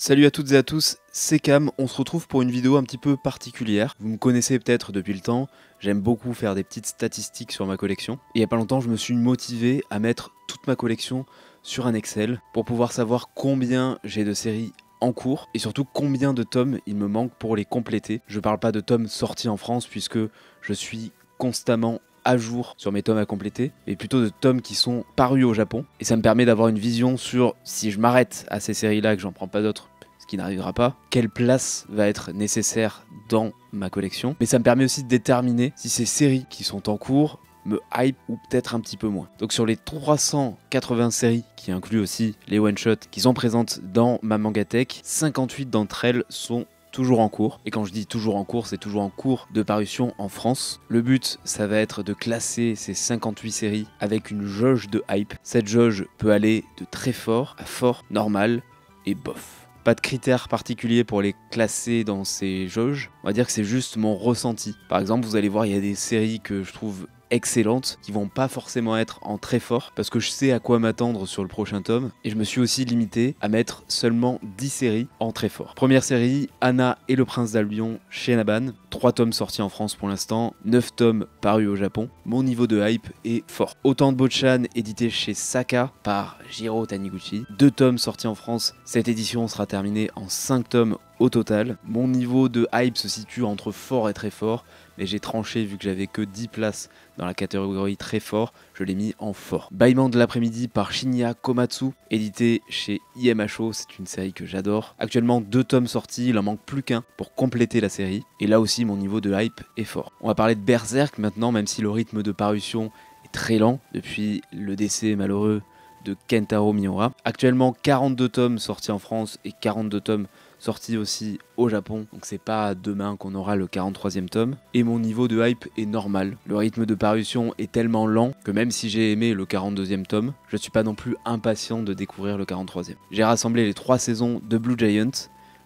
Salut à toutes et à tous, c'est Cam, on se retrouve pour une vidéo un petit peu particulière. Vous me connaissez peut-être depuis le temps, j'aime beaucoup faire des petites statistiques sur ma collection. Et il n'y a pas longtemps, je me suis motivé à mettre toute ma collection sur un Excel pour pouvoir savoir combien j'ai de séries en cours et surtout combien de tomes il me manque pour les compléter. Je parle pas de tomes sortis en France puisque je suis constamment à jour sur mes tomes à compléter, mais plutôt de tomes qui sont parus au Japon. Et ça me permet d'avoir une vision sur, si je m'arrête à ces séries-là, que j'en prends pas d'autres, ce qui n'arrivera pas, quelle place va être nécessaire dans ma collection. Mais ça me permet aussi de déterminer si ces séries qui sont en cours me hype ou peut-être un petit peu moins. Donc sur les 380 séries, qui incluent aussi les one-shots qui sont présentes dans ma Mangatech, 58 d'entre elles sont toujours en cours. Et quand je dis toujours en cours, c'est toujours en cours de parution en France. Le but, ça va être de classer ces 58 séries avec une jauge de hype. Cette jauge peut aller de très fort à fort, normal et bof. Pas de critères particuliers pour les classer dans ces jauges. On va dire que c'est juste mon ressenti. Par exemple, vous allez voir, il y a des séries que je trouve excellentes qui vont pas forcément être en très fort parce que je sais à quoi m'attendre sur le prochain tome et je me suis aussi limité à mettre seulement 10 séries en très fort. Première série, Anna et le prince d'Albion chez Naban, 3 tomes sortis en France pour l'instant, 9 tomes parus au Japon. Mon niveau de hype est fort. Autant de Bochan édité chez Saka par Jiro Taniguchi, 2 tomes sortis en France, cette édition sera terminée en 5 tomes au total. Mon niveau de hype se situe entre fort et très fort, mais j'ai tranché vu que j'avais que 10 places dans la catégorie très fort, je l'ai mis en fort. Bâillement de l'après-midi par Shinya Komatsu, édité chez IMHO, c'est une série que j'adore. Actuellement 2 tomes sortis, il en manque plus qu'un pour compléter la série, et là aussi mon niveau de hype est fort. On va parler de Berserk maintenant, même si le rythme de parution est très lent depuis le décès malheureux de Kentaro Miura. Actuellement 42 tomes sortis en France et 42 tomes sorti aussi au Japon, donc c'est pas demain qu'on aura le 43e tome, et mon niveau de hype est normal. Le rythme de parution est tellement lent que même si j'ai aimé le 42e tome, je suis pas non plus impatient de découvrir le 43e. J'ai rassemblé les 3 saisons de Blue Giant.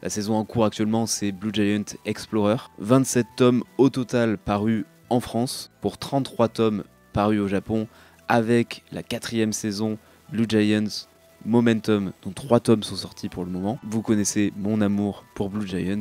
La saison en cours actuellement c'est Blue Giant Explorer, 27 tomes au total parus en France, pour 33 tomes parus au Japon, avec la 4e saison Blue Giants Momentum, dont 3 tomes sont sortis pour le moment. Vous connaissez mon amour pour Blue Giant,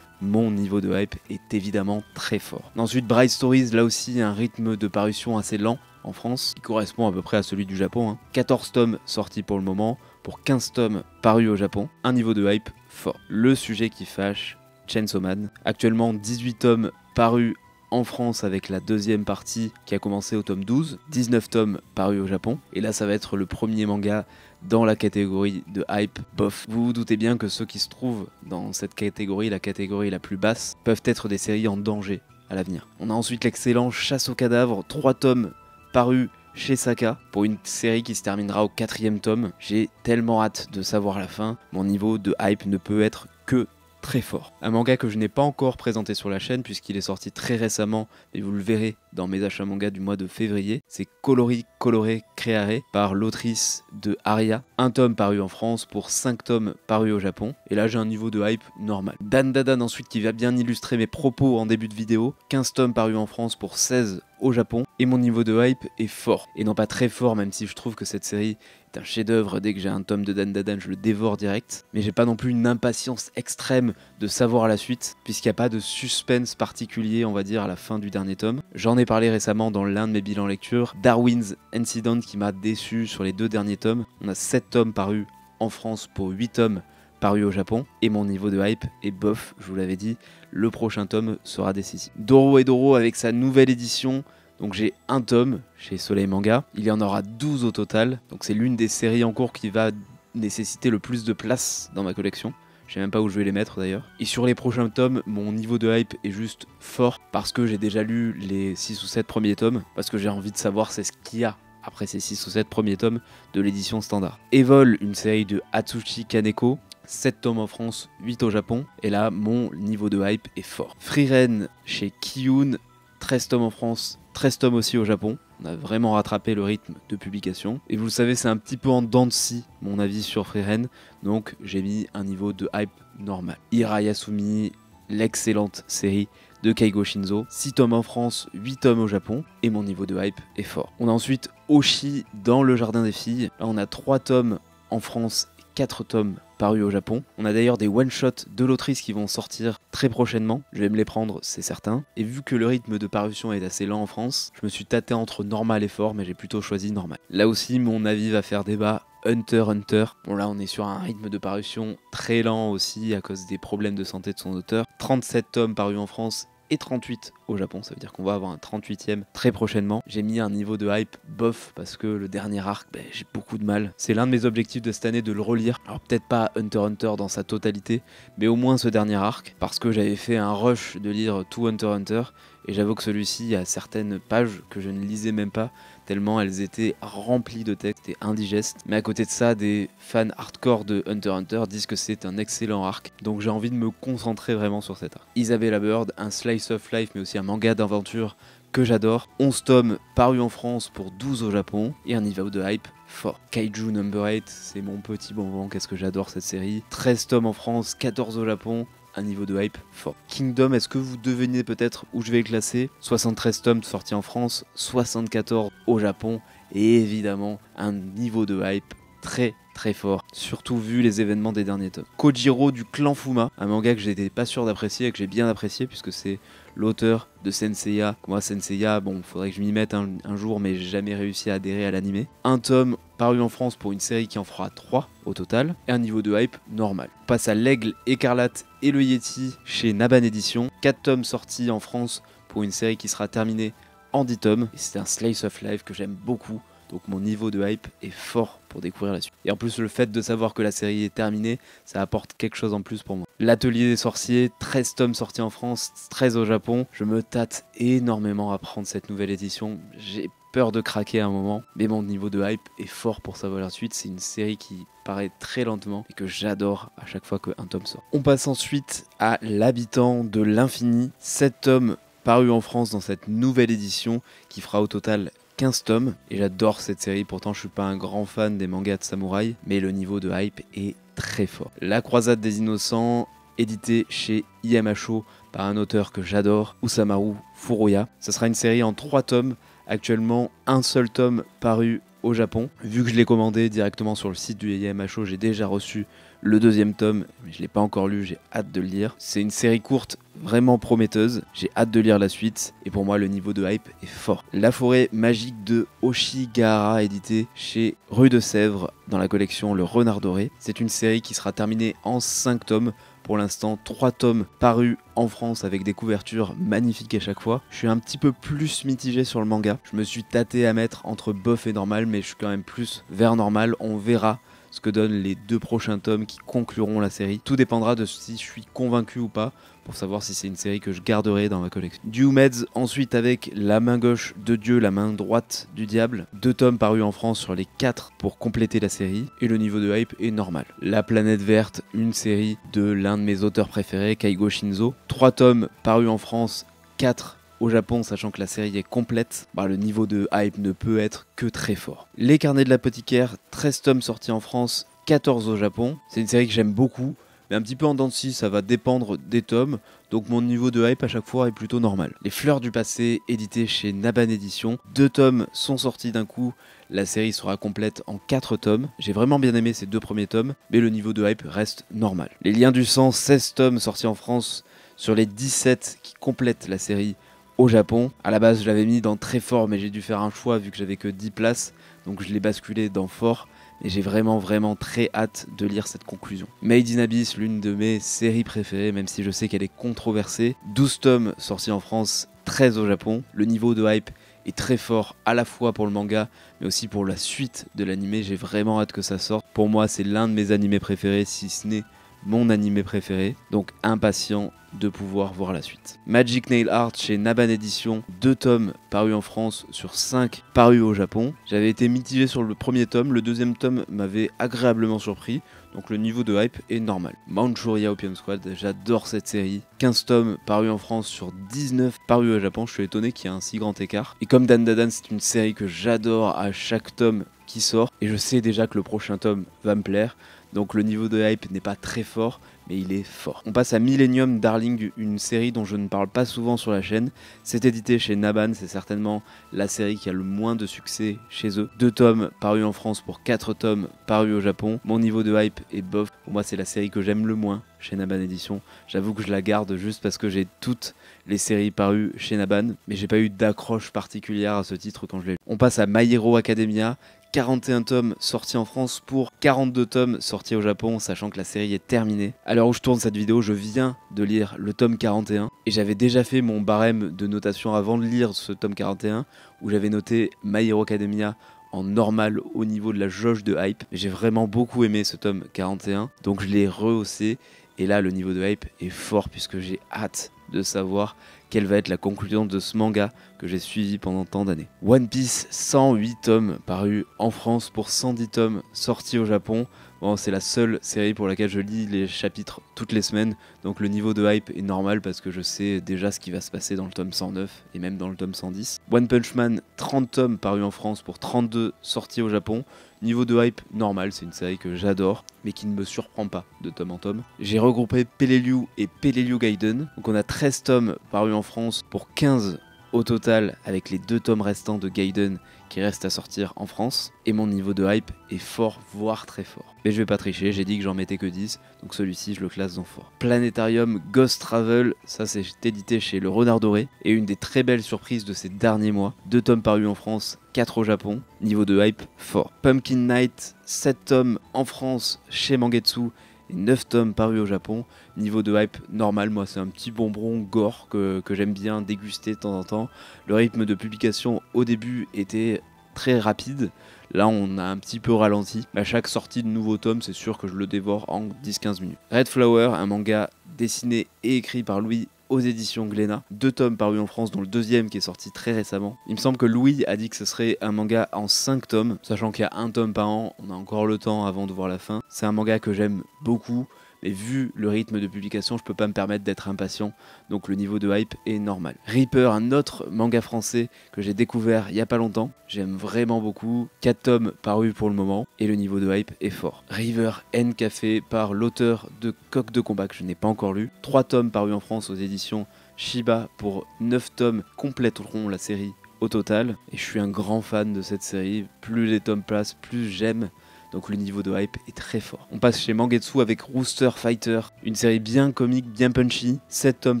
mon niveau de hype est évidemment très fort. Ensuite, Bright Stories, là aussi un rythme de parution assez lent en France, qui correspond à peu près à celui du Japon. 14 tomes sortis pour le moment, pour 15 tomes parus au Japon, un niveau de hype fort. Le sujet qui fâche, Chainsaw Man, actuellement 18 tomes parus en France avec la 2e partie qui a commencé au tome 12, 19 tomes parus au Japon, et là ça va être le premier manga dans la catégorie de hype bof. Vous vous doutez bien que ceux qui se trouvent dans cette catégorie, la catégorie la plus basse, peuvent être des séries en danger à l'avenir. On a ensuite l'excellent Chasse aux cadavres, 3 tomes parus chez Saka, pour une série qui se terminera au 4e tome. J'ai tellement hâte de savoir la fin, mon niveau de hype ne peut être que très fort. Un manga que je n'ai pas encore présenté sur la chaîne puisqu'il est sorti très récemment et vous le verrez dans mes achats manga du mois de février, c'est Colori Colore Creare par l'autrice de Aria, 1 tome paru en France pour 5 tomes parus au Japon, et là j'ai un niveau de hype normal. Dan Dadan ensuite qui va bien illustrer mes propos en début de vidéo, 15 tomes parus en France pour 16 au Japon, et mon niveau de hype est fort, et non pas très fort même si je trouve que cette série est un chef-d'œuvre. Dès que j'ai un tome de Dan Dadan je le dévore direct, mais j'ai pas non plus une impatience extrême de savoir la suite, puisqu'il n'y a pas de suspense particulier on va dire à la fin du dernier tome. J'en ai parlé récemment dans l'un de mes bilans lecture, Darwin's Incident qui m'a déçu sur les 2 derniers tomes. On a 7 tomes parus en France pour 8 tomes parus au Japon, et mon niveau de hype est bof, je vous l'avais dit, le prochain tome sera décisif. Doro et Doro avec sa nouvelle édition, donc j'ai 1 tome chez Soleil Manga, il y en aura 12 au total, donc c'est l'une des séries en cours qui va nécessiter le plus de place dans ma collection. Je sais même pas où je vais les mettre d'ailleurs. Et sur les prochains tomes, mon niveau de hype est juste fort parce que j'ai déjà lu les 6 ou 7 premiers tomes, parce que j'ai envie de savoir c'est ce qu'il y a après ces 6 ou 7 premiers tomes de l'édition standard. Evol, une série de Atsushi Kaneko, 7 tomes en France, 8 au Japon, et là mon niveau de hype est fort. Frieren chez Kiyun, 13 tomes en France, 13 tomes aussi au Japon. On a vraiment rattrapé le rythme de publication. Et vous le savez, c'est un petit peu en dents de scie, mon avis sur Frieren, donc j'ai mis un niveau de hype normal. Ira Yasumi, l'excellente série de Keigo Shinzo, 6 tomes en France, 8 tomes au Japon, et mon niveau de hype est fort. On a ensuite Oshi dans le jardin des filles. Là on a 3 tomes en France et 4 tomes paru au Japon. On a d'ailleurs des one-shots de l'autrice qui vont sortir très prochainement, je vais me les prendre, c'est certain. Et vu que le rythme de parution est assez lent en France, je me suis tâté entre normal et fort, mais j'ai plutôt choisi normal. Là aussi, mon avis va faire débat. Hunter x Hunter. Bon là on est sur un rythme de parution très lent aussi à cause des problèmes de santé de son auteur. 37 tomes parus en France et 38 au Japon, ça veut dire qu'on va avoir un 38e très prochainement. J'ai mis un niveau de hype bof parce que le dernier arc, j'ai beaucoup de mal. C'est l'un de mes objectifs de cette année de le relire. Alors peut-être pas Hunter x Hunter dans sa totalité, mais au moins ce dernier arc, parce que j'avais fait un rush de lire tout Hunter x Hunter, et j'avoue que celui-ci a certaines pages que je ne lisais même pas, tellement elles étaient remplies de textes et indigestes. Mais à côté de ça, des fans hardcore de Hunter x Hunter disent que c'est un excellent arc, donc j'ai envie de me concentrer vraiment sur cet arc. Isabella Bird, un slice of life mais aussi un manga d'aventure que j'adore. 11 tomes parus en France pour 12 au Japon, et un niveau de hype fort. Kaiju Number 8, c'est mon petit bonbon, qu'est-ce que j'adore cette série. 13 tomes en France, 14 au Japon, un niveau de hype fort. Kingdom, est-ce que vous devinez peut-être où je vais le classer? 73 tomes sortis en France, 74 au Japon, et évidemment un niveau de hype très fort, surtout vu les événements des derniers tomes. Kojiro du clan Fuma, un manga que j'étais pas sûr d'apprécier et que j'ai bien apprécié puisque c'est l'auteur de Senseiya. Moi Senseiya, bon, faudrait que je m'y mette un jour, mais j'ai jamais réussi à adhérer à l'animé. Un tome paru en France pour une série qui en fera 3 au total, et un niveau de hype normal. On passe à l'Aigle écarlate et le Yeti chez Naban Édition. 4 tomes sortis en France pour une série qui sera terminée en 10 tomes, et c'est un slice of life que j'aime beaucoup. Donc mon niveau de hype est fort pour découvrir la suite. Et en plus le fait de savoir que la série est terminée, ça apporte quelque chose en plus pour moi. L'Atelier des Sorciers, 13 tomes sortis en France, 13 au Japon. Je me tâte énormément à prendre cette nouvelle édition. J'ai peur de craquer à un moment, mais mon niveau de hype est fort pour savoir la suite. C'est une série qui paraît très lentement et que j'adore à chaque fois qu'un tome sort. On passe ensuite à L'Habitant de l'Infini. 7 tomes parus en France dans cette nouvelle édition qui fera au total 15 tomes, et j'adore cette série. Pourtant je suis pas un grand fan des mangas de samouraï, mais le niveau de hype est très fort. La Croisade des Innocents, édité chez IMHO par un auteur que j'adore, Usamaru Furuya. Ce sera une série en 3 tomes, actuellement un seul tome paru au Japon. Vu que je l'ai commandé directement sur le site du IMHO, j'ai déjà reçu le 2e tome, mais je ne l'ai pas encore lu, j'ai hâte de le lire. C'est une série courte, vraiment prometteuse, j'ai hâte de lire la suite, et pour moi le niveau de hype est fort. La forêt magique de Oshigahara, édité chez Rue de Sèvres dans la collection Le Renard Doré. C'est une série qui sera terminée en 5 tomes. Pour l'instant, 3 tomes parus en France avec des couvertures magnifiques à chaque fois. Je suis un petit peu plus mitigé sur le manga. Je me suis tâté à mettre entre bof et normal, mais je suis quand même plus vers normal. On verra ce que donnent les 2 prochains tomes qui concluront la série. Tout dépendra de si je suis convaincu ou pas, pour savoir si c'est une série que je garderai dans ma collection. Dewmeds ensuite avec La main gauche de Dieu, la main droite du diable. 2 tomes parus en France sur les 4 pour compléter la série, et le niveau de hype est normal. La planète verte, une série de l'un de mes auteurs préférés, Kaigo Shinzo. 3 tomes parus en France, 4 au Japon, sachant que la série est complète. Le niveau de hype ne peut être que très fort. Les Carnets de l'apothicaire, 13 tomes sortis en France, 14 au Japon. C'est une série que j'aime beaucoup, mais un petit peu en dents de scie, ça va dépendre des tomes, donc mon niveau de hype à chaque fois est plutôt normal. Les Fleurs du passé, édité chez Naban Édition. 2 tomes sont sortis d'un coup, la série sera complète en 4 tomes. J'ai vraiment bien aimé ces 2 premiers tomes, mais le niveau de hype reste normal. Les Liens du sang, 16 tomes sortis en France sur les 17 qui complètent la série au Japon. À la base je l'avais mis dans très fort, mais j'ai dû faire un choix vu que j'avais que 10 places, donc je l'ai basculé dans fort. Et j'ai vraiment très hâte de lire cette conclusion. Made in Abyss, l'une de mes séries préférées, même si je sais qu'elle est controversée. 12 tomes sortis en France, 13 au Japon. Le niveau de hype est très fort, à la fois pour le manga, mais aussi pour la suite de l'animé. J'ai vraiment hâte que ça sorte. Pour moi, c'est l'un de mes animés préférés, si ce n'est mon animé préféré. Donc impatient de pouvoir voir la suite. Magic Nail Art chez Naban Édition, 2 tomes parus en France sur 5 parus au Japon. J'avais été mitigé sur le premier tome, le 2e tome m'avait agréablement surpris, donc le niveau de hype est normal. Manchuria Opium Squad, j'adore cette série. 15 tomes parus en France sur 19 parus au Japon, je suis étonné qu'il y ait un si grand écart. Et comme Dandadan, c'est une série que j'adore à chaque tome qui sort, et je sais déjà que le prochain tome va me plaire, donc le niveau de hype n'est pas très fort, mais il est fort. On passe à Millennium Darling, une série dont je ne parle pas souvent sur la chaîne. C'est édité chez Naban, c'est certainement la série qui a le moins de succès chez eux. 2 tomes parus en France pour 4 tomes parus au Japon. Mon niveau de hype est bof. Pour moi, c'est la série que j'aime le moins chez Naban Édition. J'avoue que je la garde juste parce que j'ai toutes les séries parues chez Naban, mais j'ai pas eu d'accroche particulière à ce titre quand je l'ai lu. On passe à My Hero Academia. 41 tomes sortis en France pour 42 tomes sortis au Japon, sachant que la série est terminée. À l'heure où je tourne cette vidéo, je viens de lire le tome 41 et j'avais déjà fait mon barème de notation avant de lire ce tome 41 où j'avais noté My Hero Academia en normal au niveau de la jauge de hype. J'ai vraiment beaucoup aimé ce tome 41, donc je l'ai rehaussé et là le niveau de hype est fort puisque j'ai hâte de savoir quelle va être la conclusion de ce manga que j'ai suivi pendant tant d'années. One Piece, 108 tomes parus en France pour 110 tomes sortis au Japon. Bon, c'est la seule série pour laquelle je lis les chapitres toutes les semaines, donc le niveau de hype est normal parce que je sais déjà ce qui va se passer dans le tome 109 et même dans le tome 110. One Punch Man, 30 tomes parus en France pour 32 sortis au Japon. Niveau de hype normal, c'est une série que j'adore, mais qui ne me surprend pas de tome en tome. J'ai regroupé Peleliu et Peleliu Gaiden, donc on a 13 tomes parus en France pour 15 au total avec les 2 tomes restants de Gaiden qui restent à sortir en France. Et mon niveau de hype est fort, voire très fort. Mais je vais pas tricher, j'ai dit que j'en mettais que 10, donc celui-ci je le classe dans fort. Planétarium Ghost Travel, ça c'est édité chez Le Renard Doré, et une des très belles surprises de ces derniers mois. 2 tomes parus en France, 4 au Japon, niveau de hype fort. Pumpkin Night, 7 tomes en France chez Mangetsu, et 9 tomes parus au Japon, niveau de hype normal, moi c'est un petit bonbon gore que j'aime bien déguster de temps en temps. Le rythme de publication au début était très rapide, là on a un petit peu ralenti. À chaque sortie de nouveau tome, c'est sûr que je le dévore en 10-15 minutes. Red Flower, un manga dessiné et écrit par Louis aux éditions Glénat. 2 tomes parus en France, dont le deuxième qui est sorti très récemment. Il me semble que Louis a dit que ce serait un manga en 5 tomes, sachant qu'il y a 1 tome par an, on a encore le temps avant de voir la fin. C'est un manga que j'aime beaucoup, mais vu le rythme de publication, je peux pas me permettre d'être impatient, donc le niveau de hype est normal. Reaper, un autre manga français que j'ai découvert il y a pas longtemps, j'aime vraiment beaucoup, 4 tomes parus pour le moment, et le niveau de hype est fort. River N Café par l'auteur de Coq de combat que je n'ai pas encore lu, 3 tomes parus en France aux éditions Shiba pour 9 tomes compléteront la série au total, et je suis un grand fan de cette série, plus les tomes passent, plus j'aime. Donc le niveau de hype est très fort. On passe chez Mangetsu avec Rooster Fighter, une série bien comique, bien punchy. 7 tomes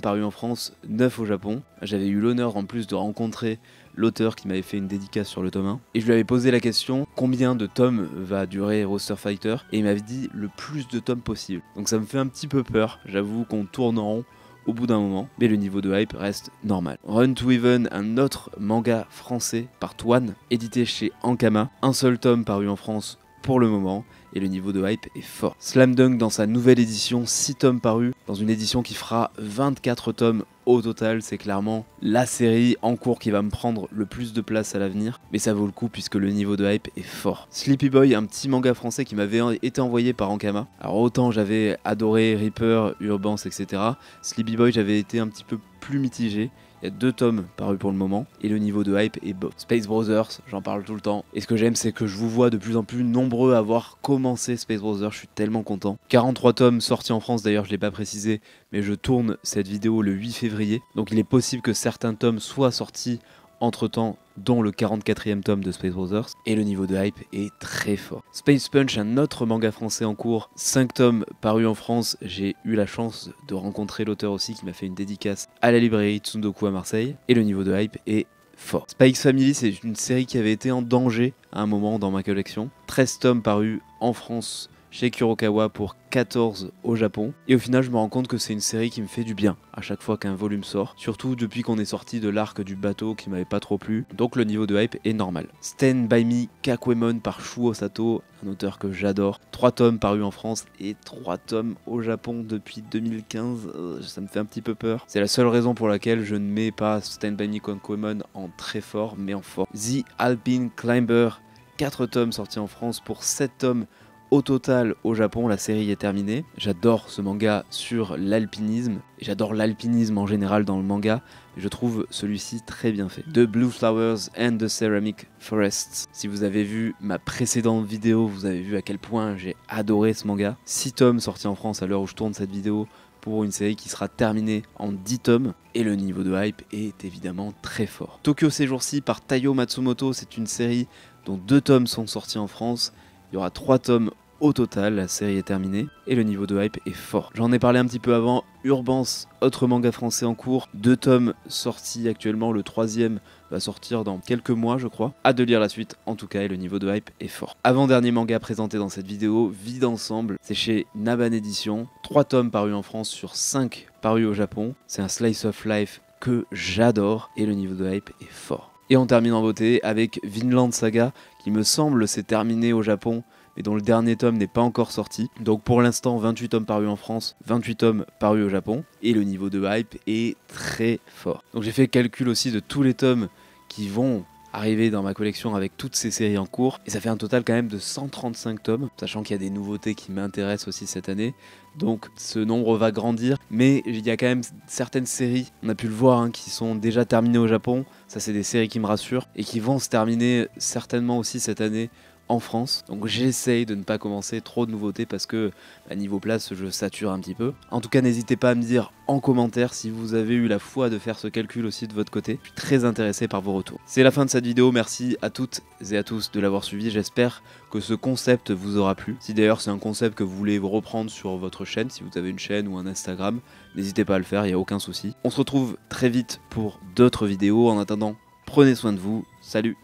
parus en France, 9 au Japon. J'avais eu l'honneur en plus de rencontrer l'auteur qui m'avait fait une dédicace sur le tome 1. Et je lui avais posé la question, combien de tomes va durer Rooster Fighter? Et il m'avait dit le plus de tomes possible. Donc ça me fait un petit peu peur, j'avoue qu'on tourne en rond au bout d'un moment, mais le niveau de hype reste normal. Run to Even, un autre manga français par Toine, édité chez Ankama. 1 seul tome paru en France pour le moment, et le niveau de hype est fort. Slam Dunk dans sa nouvelle édition, 6 tomes parus, dans une édition qui fera 24 tomes au total. C'est clairement la série en cours qui va me prendre le plus de place à l'avenir, mais ça vaut le coup puisque le niveau de hype est fort. Sleepy Boy, un petit manga français qui m'avait été envoyé par Ankama. Alors autant j'avais adoré Reaper, Urbance, etc. Sleepy Boy, j'avais été un petit peu plus mitigé. Il y a 2 tomes parus pour le moment et le niveau de hype est beau. Space Brothers, j'en parle tout le temps. Et ce que j'aime, c'est que je vous vois de plus en plus nombreux à avoir commencé Space Brothers. Je suis tellement content. 43 tomes sortis en France, d'ailleurs, je ne l'ai pas précisé, mais je tourne cette vidéo le 8 février. Donc il est possible que certains tomes soient sortis entre-temps, dont le 44e tome de Space Brothers, et le niveau de hype est très fort. Space Punch, un autre manga français en cours, 5 tomes parus en France. J'ai eu la chance de rencontrer l'auteur aussi qui m'a fait une dédicace à la librairie Tsundoku à Marseille, et le niveau de hype est fort. Spikes Family, c'est une série qui avait été en danger à un moment dans ma collection. 13 tomes parus en France chez Kurokawa pour 14 au Japon. Et au final, je me rends compte que c'est une série qui me fait du bien à chaque fois qu'un volume sort. Surtout depuis qu'on est sorti de l'arc du bateau qui m'avait pas trop plu. Donc le niveau de hype est normal. Stand By Me Kakuemon par Shuo Sato, un auteur que j'adore. 3 tomes parus en France et 3 tomes au Japon depuis 2015. Ça me fait un petit peu peur. C'est la seule raison pour laquelle je ne mets pas Stand By Me Kakuemon en très fort, mais en fort. The Alpine Climber, 4 tomes sortis en France pour 7 tomes Au total, au Japon, la série est terminée. J'adore ce manga sur l'alpinisme, et j'adore l'alpinisme en général dans le manga. Je trouve celui-ci très bien fait. The Blue Flowers and the Ceramic Forests. Si vous avez vu ma précédente vidéo, vous avez vu à quel point j'ai adoré ce manga. 6 tomes sortis en France à l'heure où je tourne cette vidéo pour une série qui sera terminée en 10 tomes. Et le niveau de hype est évidemment très fort. Tokyo ces jours-ci par Taiyo Matsumoto, c'est une série dont 2 tomes sont sortis en France. Il y aura 3 tomes au total, la série est terminée et le niveau de hype est fort. J'en ai parlé un petit peu avant, Urbance, autre manga français en cours, 2 tomes sortis actuellement, le 3e va sortir dans quelques mois je crois. Hâte de lire la suite en tout cas et le niveau de hype est fort. Avant-dernier manga présenté dans cette vidéo, Vie d'ensemble, c'est chez Naban Edition, 3 tomes parus en France sur 5 parus au Japon. C'est un slice of life que j'adore et le niveau de hype est fort. Et on termine en beauté avec Vinland Saga qui me semble s'est terminé au Japon mais dont le dernier tome n'est pas encore sorti. Donc pour l'instant 28 tomes parus en France, 28 tomes parus au Japon et le niveau de hype est très fort. Donc j'ai fait le calcul aussi de tous les tomes qui vont arriver dans ma collection avec toutes ces séries en cours et ça fait un total quand même de 135 tomes, sachant qu'il y a des nouveautés qui m'intéressent aussi cette année. Donc ce nombre va grandir, mais il y a quand même certaines séries, on a pu le voir, hein, qui sont déjà terminées au Japon. Ça c'est des séries qui me rassurent et qui vont se terminer certainement aussi cette année en France. Donc j'essaye de ne pas commencer trop de nouveautés parce que à niveau place je sature un petit peu. En tout cas n'hésitez pas à me dire en commentaire si vous avez eu la foi de faire ce calcul aussi de votre côté. Je suis très intéressé par vos retours. C'est la fin de cette vidéo, merci à toutes et à tous de l'avoir suivi. J'espère que ce concept vous aura plu. Si d'ailleurs c'est un concept que vous voulez reprendre sur votre chaîne, si vous avez une chaîne ou un Instagram, n'hésitez pas à le faire, il n'y a aucun souci. On se retrouve très vite pour d'autres vidéos. En attendant, prenez soin de vous. Salut!